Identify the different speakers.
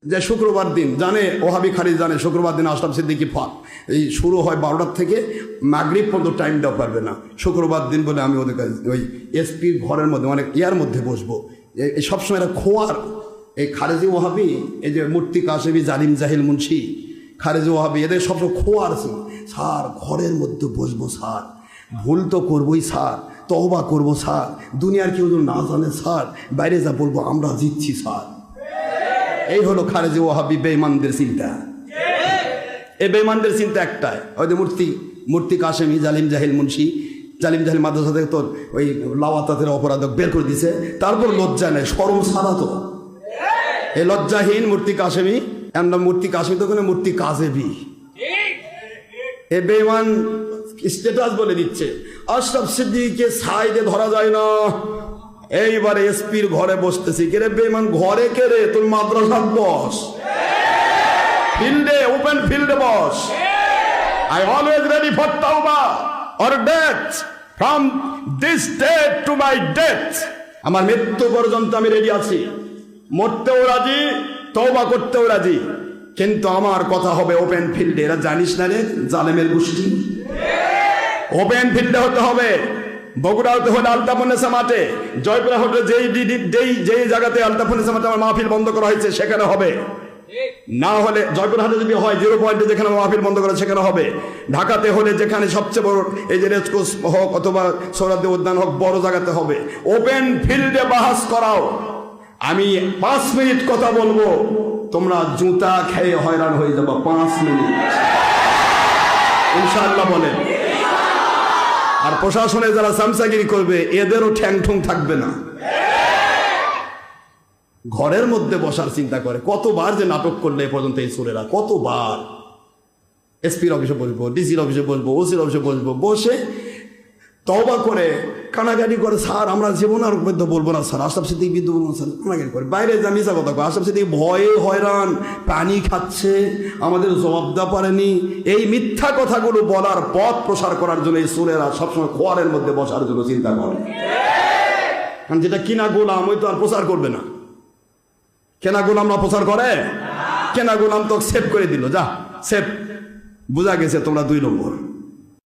Speaker 1: যে শুক্রবার দিন জানে ওহাবি খারিজ জানে শুক্রবার দিন আশরাফ সিদ্দিকী এই শুরু হয় 12টার থেকে মাগরিব পর্যন্ত টাইম দেওয়া পারবে না শুক্রবার দিন বলে আমি ওদের কাছে ওই এসপির ঘরের মধ্যে অনেক ইয়ার মধ্যে বসবো এই সবসময় এরা খোয়ার এই খারেজি ওহাবি এই যে মূর্তি কাশেবি জালিম জাহিল মুন্সি খারেজি ওহাবি এদের সবসময় খোয়ার ছিল স্যার ঘরের মধ্যে বসবো স্যার ভুল তো করবোই স্যার তওবা করবো স্যার দুনিয়ার কেউ না জানে স্যার বাইরে যা বলবো আমরা জিতছি স্যার এই হলো খারেজি ওয়াহাবি বেঈমানদের চিন্তা এই বেঈমানদের চিন্তা একটাই ওই যে মূর্তি কাশেমি জালিম জাহিল মুন্সি জালিম জাহিল মাদ্রাসা থেকে তোর ওই লাওয়াতাতের অপরাধক বের করে দিছে তারপর লজ্জা নেই শরম ছাড়া তো এই লজ্জাহীন মূর্তি কাশেমি আমরা মূর্তি কাশেমি তো কোনো মূর্তি কাজেবি এ বেঈমান স্ট্যাটাস বলে দিচ্ছে আশরাফ সিদ্দিকীকে সাইডে ধরা যায় না এইবারে এসপির ঘরে বসতেছি কে রে বেঈমান ঘরে কে রে তুই মাদ্রাসাত বস ফিল্ডে ওপেন ফিল্ডে boss I always ready for তাওবা or death from this day to my death আমার মৃত্যু পর্যন্ত আমি রেডি আছি মরতেও রাজি তওবা করতেও রাজি কিন্তু আমার কথা হবে ওপেন ফিল্ডে এরা জানিস না রে জালেমের গোষ্ঠী ওপেন ফিল্ডে হতে হবে বগুড়া হতে হলে আলতাফুন্নেসা মাঠে জয়পুরা হতে যেই জায়গাতে আলতাফুন্নেসা মাঠে আমার মাহফিল বন্ধ করা হয়েছে সেখানে হবে না হলে জয়পুরহাটে যদি হয় 0 পয়েন্টে যেখানে মাহফিল বন্ধ করা সেখানে হবে ঢাকাতে হলে যেখানে সবচেয়ে বড় এই যে রেসকোর্স হোক অথবা সোহরাওয়ার্দী উদ্যান হোক বড় জায়গাতে হবে ওপেন ফিল্ডে বাহাস করাও আমি 5 মিনিট কথা বলবো তোমরা জুতা খেয়ে হয়রান হয়ে যাবো 5 মিনিট ইনশাআল্লাহ বলেন আর প্রশাসনে যারা সামসাগিরি করবে এদেরও ঠ্যাং ঠুং থাকবে না ঘরের মধ্যে বসার চিন্তা করে কতবার যে নাটক করলে এ পর্যন্ত এই সুরেরা কতবার এসপির অফিসে বসবো ডিসির অফিসে বসবো ওসির অফিসে বসবো বসে তওবা করে কানাকানি করে স্যার আমরা জীবন আর মধ্যে বলবো না স্যার আশরাফ সিদ্দিকী বিদ্যুৎ বলবো স্যার কানাকানি করে বাইরে যা মিশা কথা আশরাফ সিদ্দিকী ভয়ে হয়রান পানি খাচ্ছে আমাদের জবাব দেওয়া পারেনি এই মিথ্যা কথাগুলো বলার পথ প্রসার করার জন্য এই সুরেরা সবসময় খোয়ারের মধ্যে বসার জন্য চিন্তা করে কারণ যেটা কিনা গোলাম ওই তো আর প্রচার করবে না কেনা গোলাম না প্রচার করে কেনা গোলাম তো সেভ করে দিল যা সেভ বোঝা গেছে তোমরা 2 নম্বর